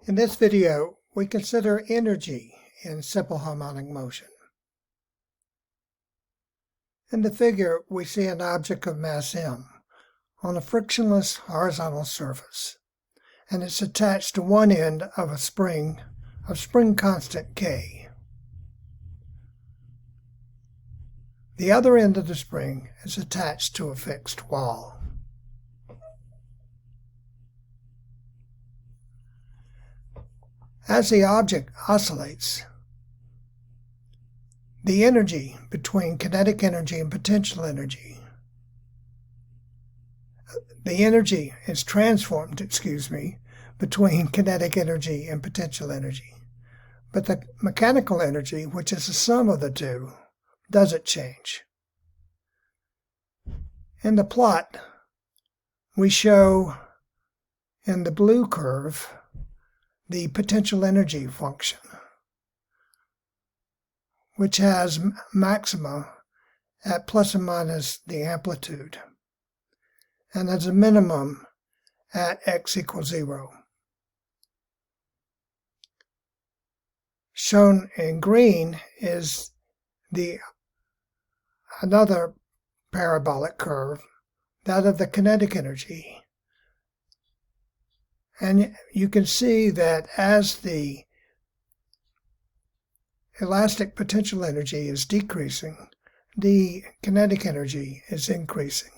In this video, we consider energy in simple harmonic motion. In the figure, we see an object of mass m on a frictionless horizontal surface, and it's attached to one end of a spring of spring constant K. The other end of the spring is attached to a fixed wall. As the object oscillates, the energy between kinetic energy and potential energy, the energy is transformed, between kinetic energy and potential energy. But the mechanical energy, which is the sum of the two, doesn't change. In the plot, we show in the blue curve the potential energy function, which has maxima at plus or minus the amplitude, and as a minimum at x equals 0. Shown in green is another parabolic curve, that of the kinetic energy. And you can see that as the elastic potential energy is decreasing, the kinetic energy is increasing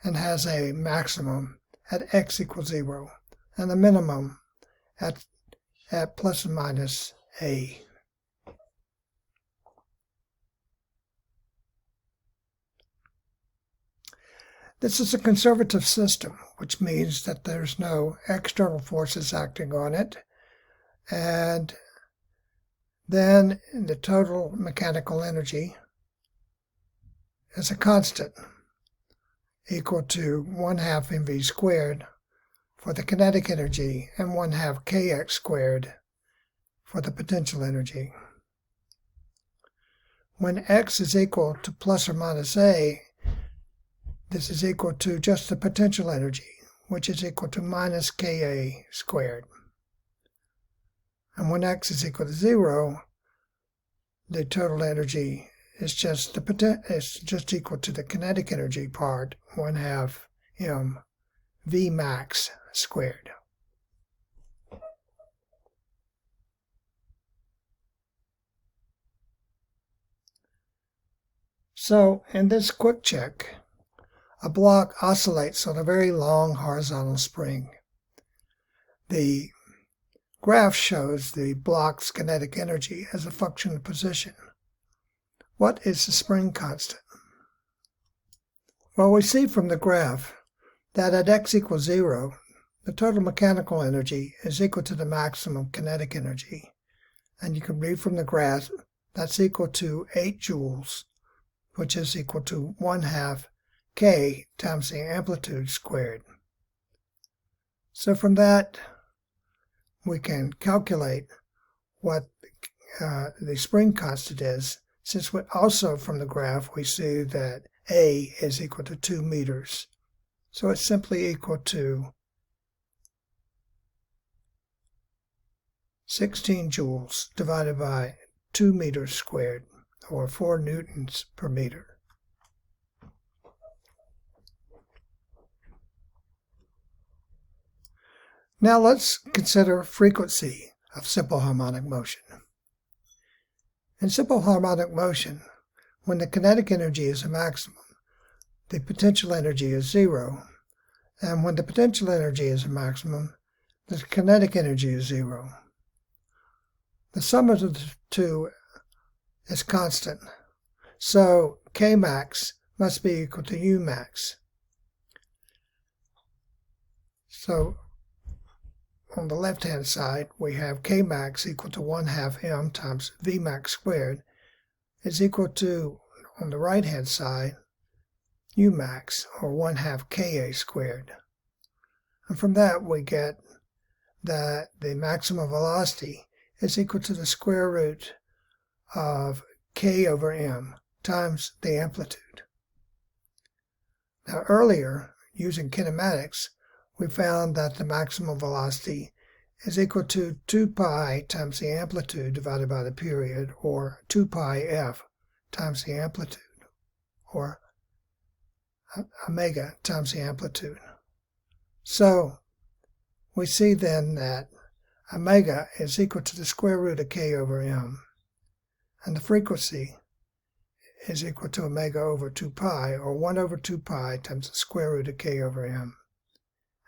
and has a maximum at x equals 0 and a minimum at plus or minus a. This is a conservative system, which means that there's no external forces acting on it, and then the total mechanical energy is a constant equal to 1/2 mv squared for the kinetic energy and 1/2 kx squared for the potential energy. When x is equal to plus or minus a, this is equal to just the potential energy, which is equal to minus Ka squared. And when x is equal to 0, the total energy is just equal to the kinetic energy part, 1/2 m v max squared. So in this quick check, a block oscillates on a very long horizontal spring. The graph shows the block's kinetic energy as a function of position. What is the spring constant? Well, we see from the graph that at x equals 0, the total mechanical energy is equal to the maximum kinetic energy. And you can read from the graph that's equal to 8 joules, which is equal to 1/2 K times the amplitude squared. So from that, we can calculate what the spring constant is, since also from the graph we see that A is equal to 2 meters. So it's simply equal to 16 joules divided by 2 meters squared, or 4 newtons per meter. Now let's consider frequency of simple harmonic motion. In simple harmonic motion, when the kinetic energy is a maximum, the potential energy is 0, and when the potential energy is a maximum, the kinetic energy is 0. The sum of the two is constant, so K max must be equal to U max. So on the left-hand side, we have K max equal to 1/2 m times V max squared is equal to, on the right-hand side, U max, or 1/2 Ka squared. And from that, we get that the maximum velocity is equal to the square root of K over m times the amplitude. Now earlier, using kinematics, we found that the maximum velocity is equal to 2 pi times the amplitude divided by the period, or 2 pi f times the amplitude, or omega times the amplitude. So we see then that omega is equal to the square root of k over m, and the frequency is equal to omega over 2 pi, or 1 over 2 pi times the square root of k over m.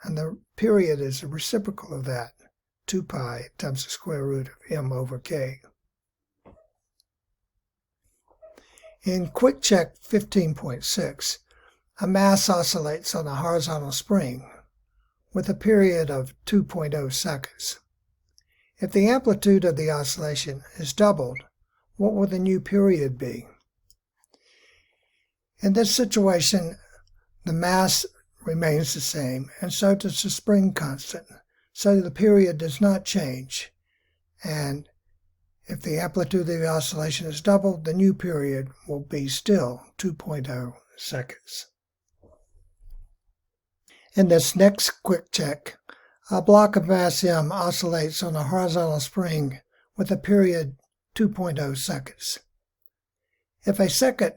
And the period is the reciprocal of that, 2 pi times the square root of m over k. In Quick Check 15.6, a mass oscillates on a horizontal spring with a period of 2.0 seconds. If the amplitude of the oscillation is doubled, what will the new period be? In this situation, the mass remains the same, and so does the spring constant, so the period does not change. And if the amplitude of the oscillation is doubled, the new period will be still 2.0 seconds. In this next quick check, a block of mass m oscillates on a horizontal spring with a period 2.0 seconds. If a second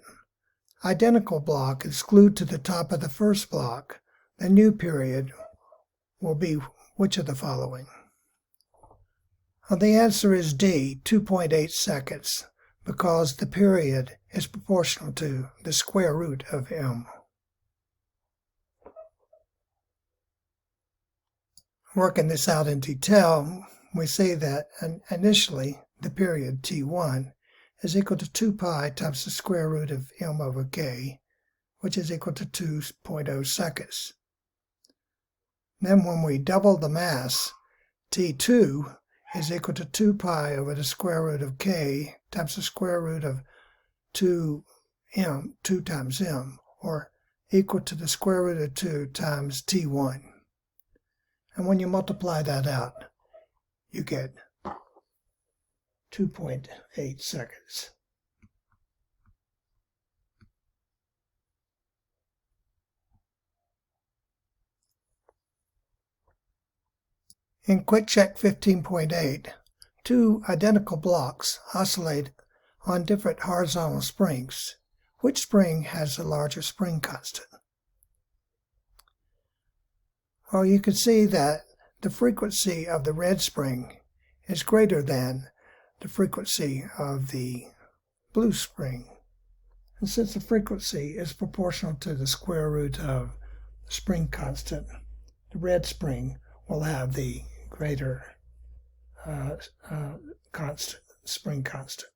identical block is glued to the top of the first block, the new period will be which of the following? Well, the answer is D, 2.8 seconds, because the period is proportional to the square root of m. Working this out in detail, we see that initially the period T1 is equal to 2 pi times the square root of m over k, which is equal to 2.0 seconds. Then when we double the mass, T2 is equal to 2 pi over the square root of k times the square root of 2 times m, or equal to the square root of 2 times T1. And when you multiply that out, you get 2.8 seconds. In Quick Check 15.8, two identical blocks oscillate on different horizontal springs. Which spring has the larger spring constant? Well, you can see that the frequency of the red spring is greater than the frequency of the blue spring. And since the frequency is proportional to the square root of the spring constant, the red spring will have the greater spring constant.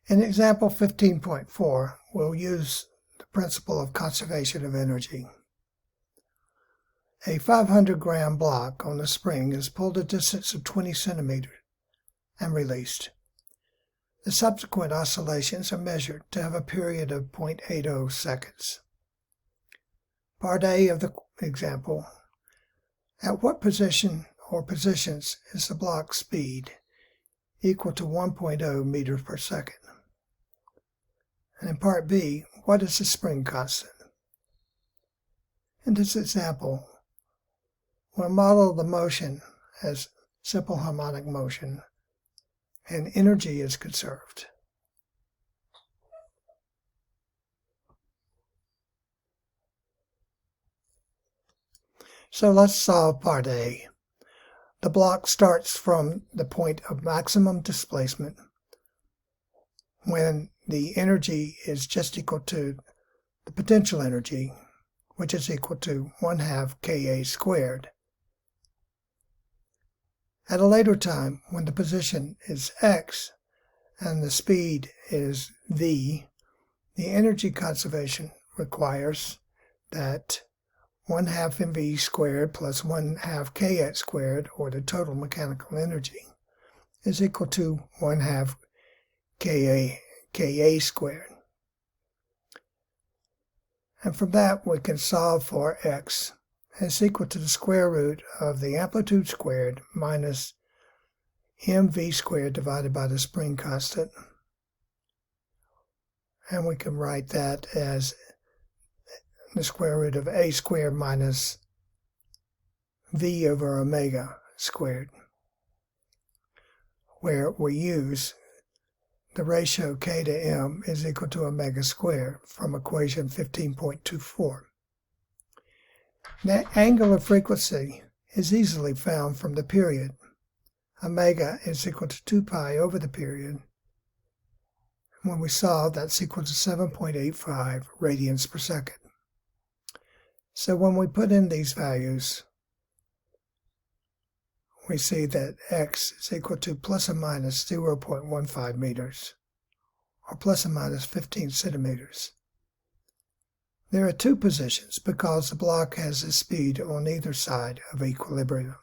In example 15.4, we'll use the principle of conservation of energy. A 500-gram block on the spring is pulled a distance of 20 centimeters and released. The subsequent oscillations are measured to have a period of 0.80 seconds. Part A of the example: at what position or positions is the block's speed equal to 1.0 meters per second? And in Part B, what is the spring constant? In this example, we'll model the motion as simple harmonic motion, and energy is conserved. So let's solve Part A. The block starts from the point of maximum displacement when the energy is just equal to the potential energy, which is equal to 1/2 Ka squared. At a later time, when the position is x and the speed is v, the energy conservation requires that 1/2 mv squared plus 1/2 kx squared, or the total mechanical energy, is equal to 1/2 Ka squared. And from that we can solve for x is equal to the square root of the amplitude squared minus mv squared divided by the spring constant. And we can write that as the square root of a squared minus v over omega squared, where we use the ratio k to m is equal to omega squared from equation 15.24. The angular frequency is easily found from the period. Omega is equal to 2 pi over the period. When we solve, that's equal to 7.85 radians per second. So when we put in these values, we see that x is equal to plus or minus 0.15 meters, or plus or minus 15 centimeters. There are two positions because the block has a speed on either side of equilibrium.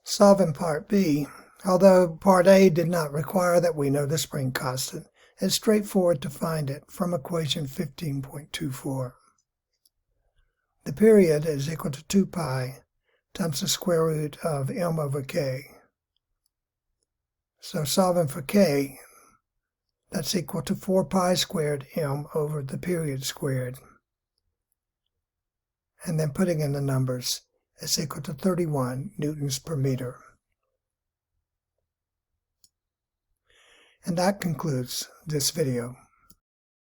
Solving part B, although part A did not require that we know the spring constant, it's straightforward to find it from equation 15.24. The period is equal to 2 pi times the square root of m over k. So solving for k, that's equal to 4 pi squared m over the period squared. And then putting in the numbers, it's equal to 31 newtons per meter. And that concludes this video.